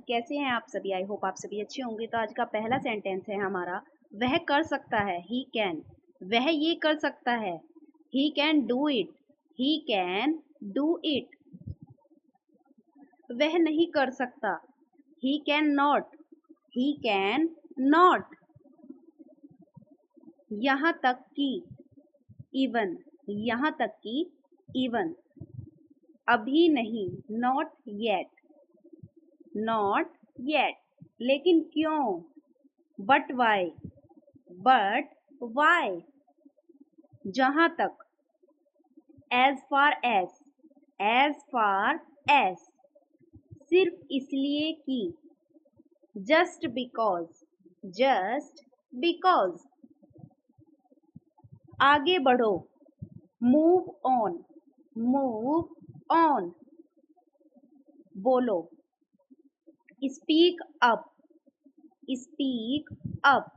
कैसे हैं आप सभी? आई होप आप सभी अच्छे होंगे। तो आज का पहला सेंटेंस है हमारा, वह कर सकता है, ही कैन। वह ये कर सकता है, he can do it, he can do it. वह नहीं कर सकता, he can not, he can not. यहाँ तक कि, इवन, यहाँ तक कि, इवन। अभी नहीं, नॉट येट, नॉट येट। लेकिन क्यों, बट वाई, बट वाई। जहां तक, as far as, as far as. सिर्फ इसलिए कि, जस्ट बिकॉज, जस्ट बिकॉज। आगे बढ़ो, मूव ऑन, मूव ऑन। बोलो, स्पीक अप, स्पीक अप।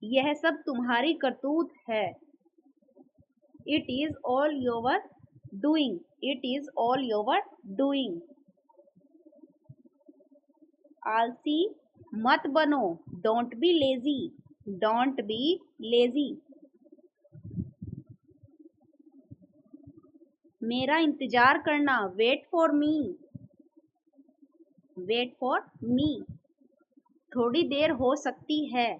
यह सब तुम्हारी करतूत है। It is all your doing, it is all your doing. आलसी मत बनो, don't be lazy, don't be lazy. मेरा इंतजार करना, wait for me, wait for me. थोड़ी देर हो सकती है,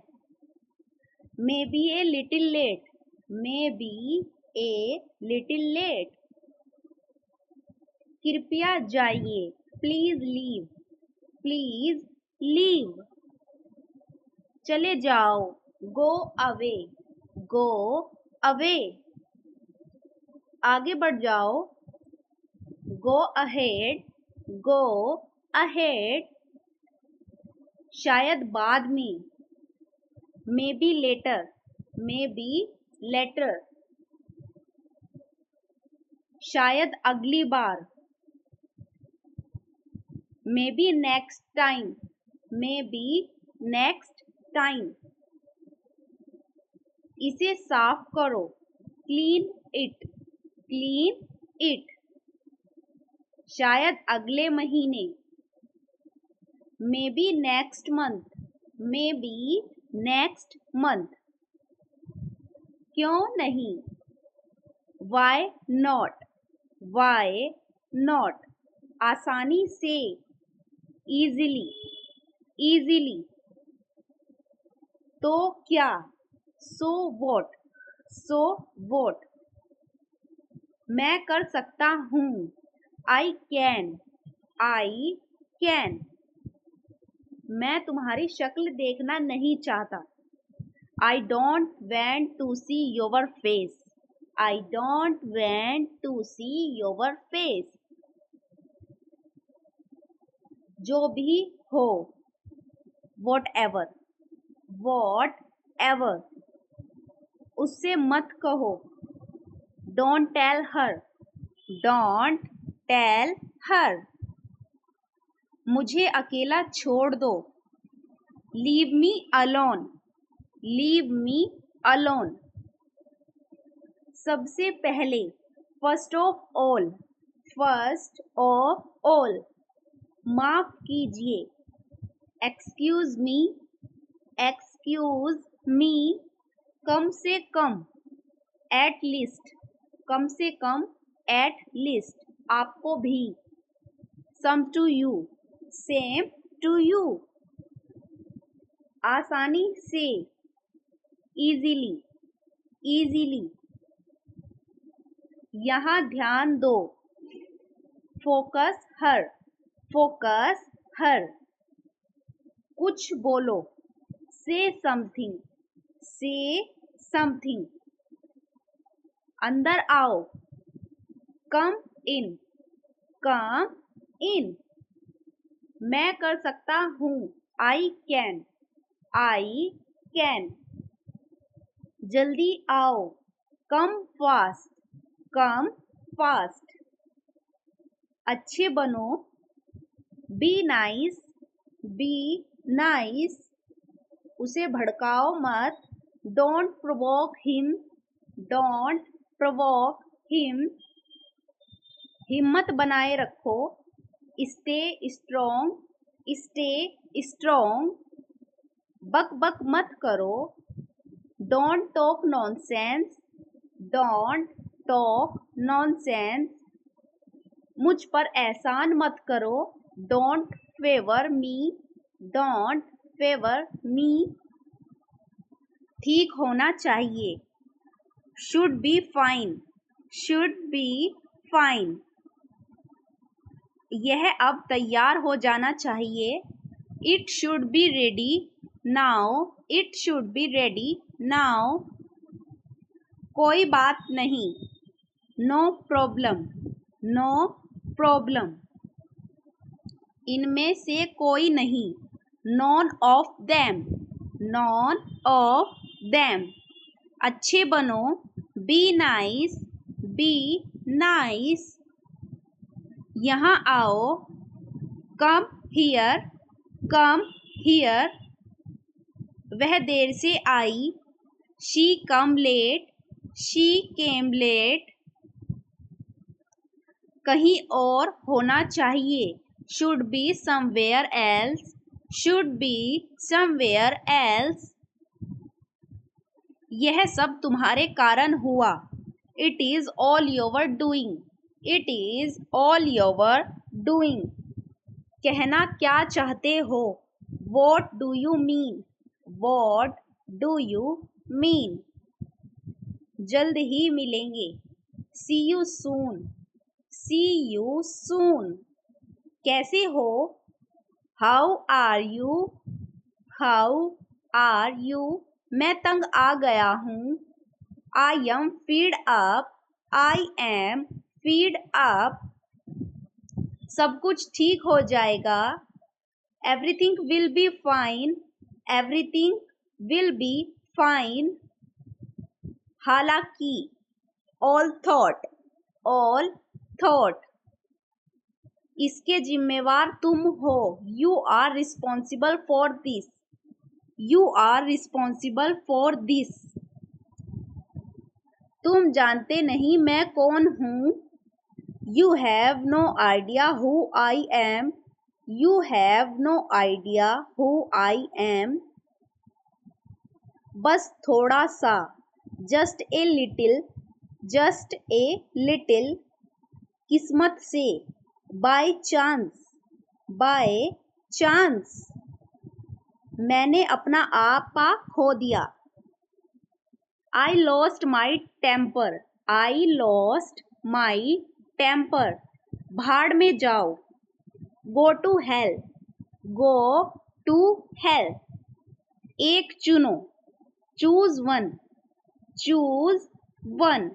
maybe a little late, maybe a little late. कृपया जाइए, प्लीज लीव, प्लीज लीव। चले जाओ, गो अवे, गो अवे। आगे बढ़ जाओ, गो अहेड, गो अहेड। शायद बाद में, maybe later, maybe later. शायद अगली बार, maybe next time, maybe next time. इसे साफ करो, क्लीन इट, क्लीन इट। शायद अगले महीने, may be next month, may be next month. क्यों नहीं, वाई नॉट, वाई नॉट। आसानी से, इजीली, इजीली। तो क्या, सो वॉट, सो वॉट। मैं कर सकता हूँ, आई कैन, आई कैन। मैं तुम्हारी शक्ल देखना नहीं चाहता, I don't want to see your face, I don't want to see your face. जो भी हो, वॉट एवर, वॉट एवर। उससे मत कहो, don't tell her, don't tell her. मुझे अकेला छोड़ दो, leave me alone, leave me alone. सबसे पहले, first of all, first of all. माफ कीजिए, एक्सक्यूज मी, एक्सक्यूज मी। कम से कम, एट लीस्ट, कम से कम, एट लीस्ट। आपको भी, same to you, same to you. आसानी से, इजीली, इजीली। यहाँ ध्यान दो, फोकस हर, फोकस हर। कुछ बोलो, से समथिंग, से समथिंग। अंदर आओ, कम इन, कम इन। मैं कर सकता हूँ, आई कैन, आई कैन। जल्दी आओ, कम फास्ट, कम फास्ट। अच्छे बनो, बी नाइस, बी नाइस। उसे भड़काओ मत, don't provoke him, don't provoke him. हिम्मत बनाए रखो, स्टे स्ट्रॉन्ग, स्टे स्ट्रॉन्ग, बक बक मत करो, don't talk nonsense, don't talk nonsense, मुझ पर एहसान मत करो, don't favour me, don't favour me, ठीक होना चाहिए, should be fine, should be fine, यह अब तैयार हो जाना चाहिए, it should be ready now, it should be ready now, कोई बात नहीं, नो प्रॉब्लम, नो प्रॉब्लम, इनमें से कोई नहीं, none of them, none of them, अच्छे बनो, बी नाइस, बी नाइस, यहाँ आओ, कम हियर, कम हियर, वह देर से आई, she come late, she came late, कहीं और होना चाहिए, should be somewhere else, should be somewhere else, यह सब तुम्हारे कारण हुआ, it is all your doing, it is all your doing, कहना क्या चाहते हो, what do you mean, what do you mean, जल्द ही मिलेंगे, सी you soon, C you soon, कैसे हो, how are you, how are you, मैं तंग आ गया हूँ, I am fed up, I am fed up, सब कुछ ठीक हो जाएगा, everything will be fine, everything will be fine, हालांकि, ऑल थॉट, ऑल थॉट, इसके जिम्मेवार तुम हो, you are responsible for this, you are responsible for this, तुम जानते नहीं मैं कौन हूँ, you have no idea who I am, you have no idea who I am, बस थोड़ा सा, just a little, just a little, किस्मत से, बाय चांस, बाय चांस, मैंने अपना आपा खो दिया, I lost my temper, I lost my temper, भाड़ में जाओ, go to hell, go to hell, एक चुनो, चूज वन, चूज वन,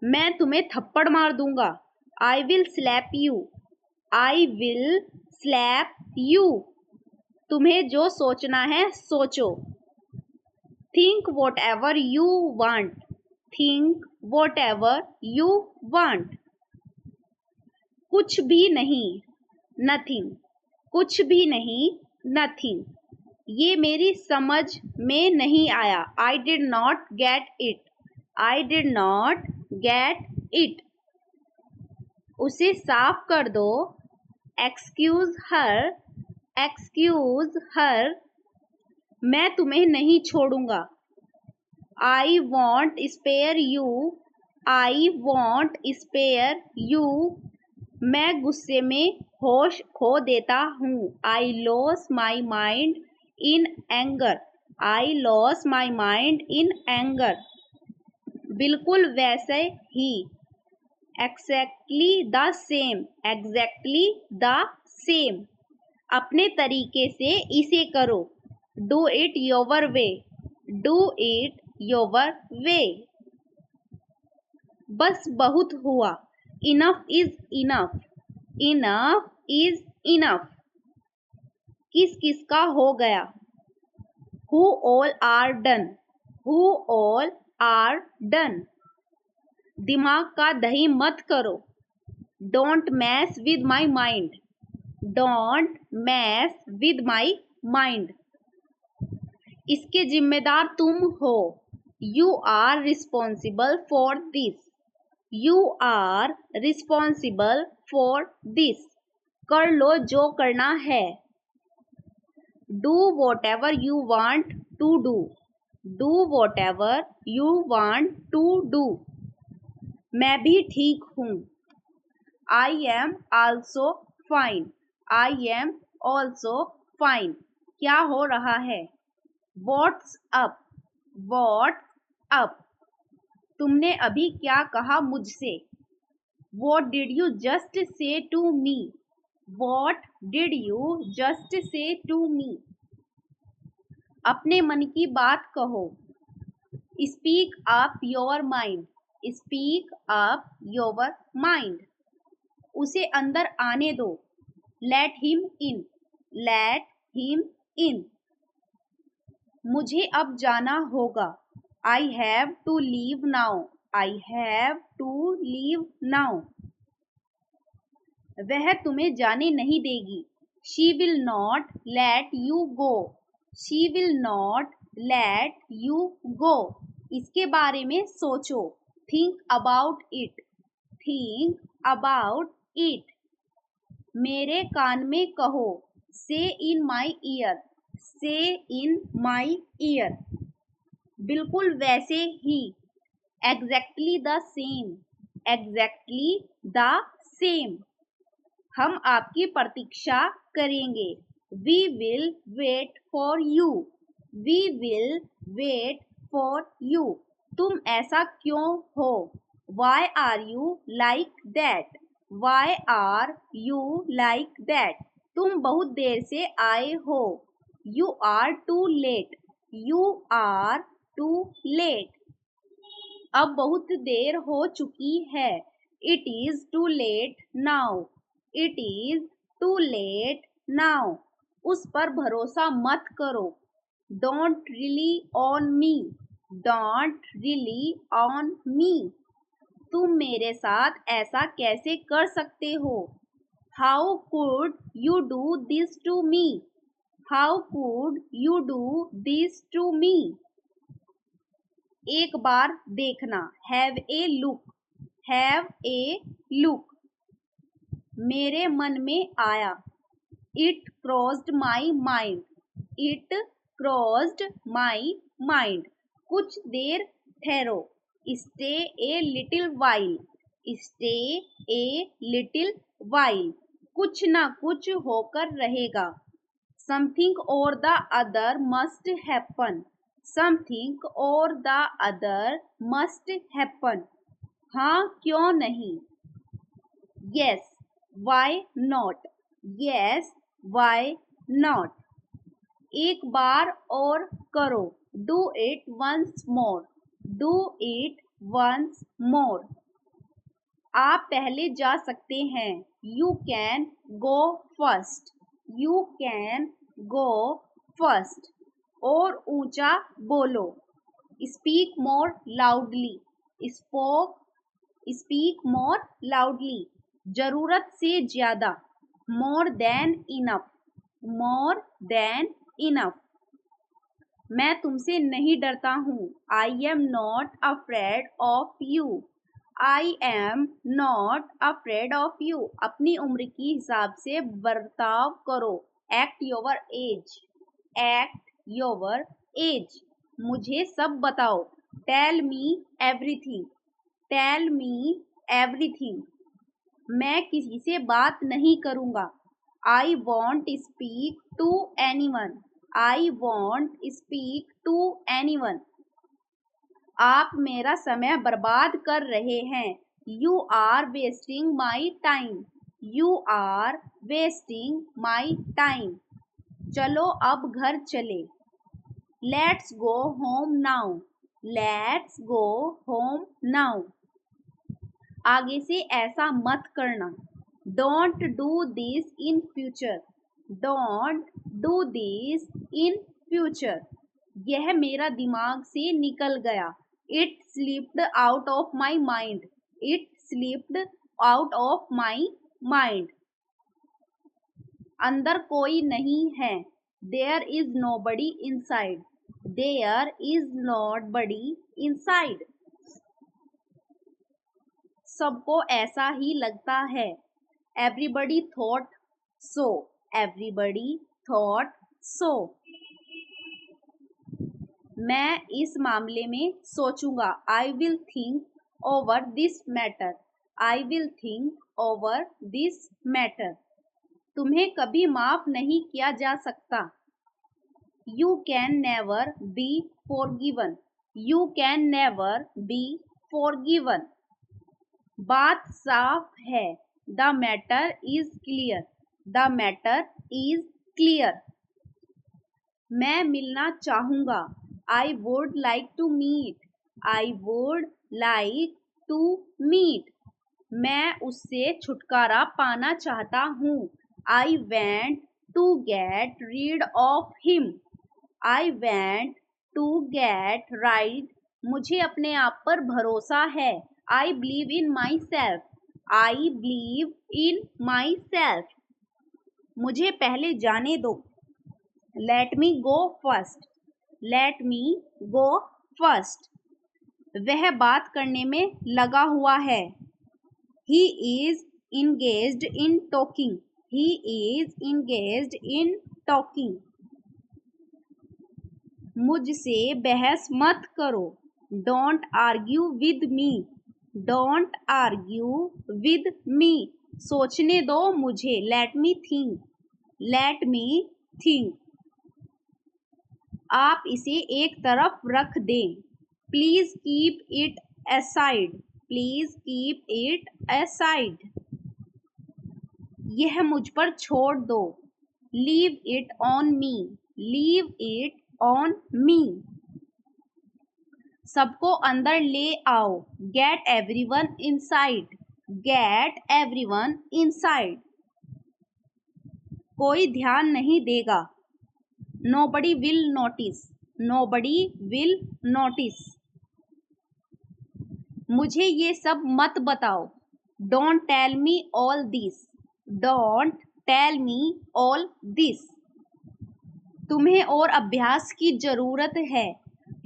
मैं तुम्हें थप्पड़ मार दूंगा, I will slap you, I will slap you, तुम्हें जो सोचना है सोचो, think what ever you want, think what ever you want, कुछ भी नहीं, नथिंग, कुछ भी नहीं, नथिंग, ये मेरी समझ में नहीं आया, I did not get it, I did not get it, उसे साफ कर दो, एक्सक्यूज हर, एक्सक्यूज हर, मैं तुम्हें नहीं छोड़ूंगा, I won't spare you, I won't spare you, मैं गुस्से में होश खो देता हूँ, I loss my mind in anger, I loss my mind in anger, बिल्कुल वैसे ही, exactly the same, exactly the same, अपने तरीके से इसे करो, do it your way, do it your way, बस बहुत हुआ, enough is enough, enough is enough, किस किस का हो गया, who all are done, who all are done, दिमाग का दही मत करो, don't mess with my mind, don't mess with my mind, इसके जिम्मेदार तुम हो, you are responsible for this, you are responsible for this, कर लो जो करना है, do whatever you want to do, do whatever you want to do. मैं भी ठीक हूँ। I am also fine, I am also fine. क्या हो रहा है? What's up, what's up. तुमने अभी क्या कहा मुझसे? What did you just say to me? What did you just say to me? अपने मन की बात कहो। Speak up your mind. Speak up your mind. उसे अंदर आने दो। Let him in. Let him in. मुझे अब जाना होगा। I have to leave now. I have to leave now. वह तुम्हें जाने नहीं देगी। She will not let you go. She will not let you go. इसके बारे में सोचो। Think about it. Think about it. मेरे कान में कहो। Say in my ear. Say in my ear. बिल्कुल वैसे ही। Exactly the same. Exactly the same. हम आपकी प्रतीक्षा करेंगे। We will wait for you. We will wait for you. तुम ऐसा क्यों हो? Why are you like that? Why are you like that? तुम बहुत देर से आए हो। You are too late. You are too late. अब बहुत देर हो चुकी है। It is too late now. It is too late now. उस पर भरोसा मत करो। Don't rely on me. Don't rely on me. तुम मेरे साथ ऐसा कैसे कर सकते हो? How could you do this to me? How could you do this to me? एक बार देखना। Have a look. Have a look. मेरे मन में आया। It crossed my mind. It crossed my mind. कुछ देर ठहरो। Stay a little while. Stay a little while. कुछ ना कुछ होकर रहेगा। Something or the other must happen. Something or the other must happen. हाँ क्यों नहीं? Yes. Why not? Yes, why not? एक बार और करो। Do it once more. Do it once more. आप पहले जा सकते हैं। You can go first. You can go first. और ऊंचा बोलो। Speak more loudly. Speak more loudly. जरूरत से ज्यादा। More than enough. More than enough. मैं तुमसे नहीं डरता हूँ। I am not afraid of you. I am not afraid of you. अपनी उम्र की हिसाब से बर्ताव करो। Act your age. Act your age. मुझे सब बताओ। Tell me everything. Tell me everything. मैं किसी से बात नहीं करूँगा। I won't speak to anyone. I won't speak to anyone. आप मेरा समय बर्बाद कर रहे हैं। You are wasting my time. You are wasting my time. चलो अब घर चले। Let's go home now. Let's go home now. आगे से ऐसा मत करना। Don't do this in future. Don't do this in future. यह मेरा दिमाग से निकल गया। It slipped out of my mind. It slipped out of my mind. अंदर कोई नहीं है। There is nobody inside. There is nobody inside. सबको ऐसा ही लगता है। Everybody thought so. Everybody thought सो मैं इस मामले में सोचूंगा। I will think over this matter. I will think over this matter. तुम्हें कभी माफ नहीं किया जा सकता। You can never be forgiven. You can never be forgiven. बात साफ है। The matter is clear. The matter is clear. मैं मिलना चाहूंगा। I would like to meet. I would like to meet. मैं उससे छुटकारा पाना चाहता हूँ। I went to get rid of him. I went to get ride. मुझे अपने आप पर भरोसा है। I believe in my self. I believe in my self. मुझे पहले जाने दो। Let me go first. Let me go first. वह बात करने में लगा हुआ है। He is engaged in talking. He is engaged in talking. मुझसे बहस मत करो। Don't argue with me. Don't argue with me. सोचने दो मुझे। Let me think. Let me think. आप इसे एक तरफ रख दें। Please keep it aside. Please keep it aside. यह मुझ पर छोड़ दो। Leave it on me. Leave it on me. सबको अंदर ले आओ। Get everyone inside. Get everyone inside. कोई ध्यान नहीं देगा। Nobody will notice. Nobody will notice. मुझे ये सब मत बताओ। Don't tell me all this. Don't tell me all this. तुम्हें और अभ्यास की जरूरत है।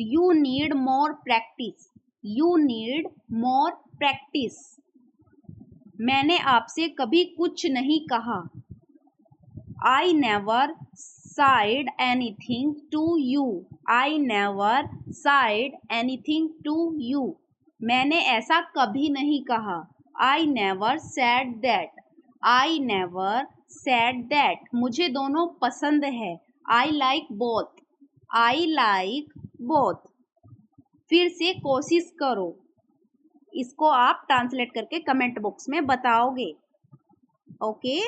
You need more practice. You need more practice. मैंने आपसे कभी कुछ नहीं कहा। I never side anything to you. I never side anything to you. मैंने ऐसा कभी नहीं कहा। I never said that. I never said that. मुझे दोनों पसंद है। I like both. I like both. फिर से कोशिश करो। इसको आप ट्रांसलेट करके कमेंट बॉक्स में बताओगे। ओके।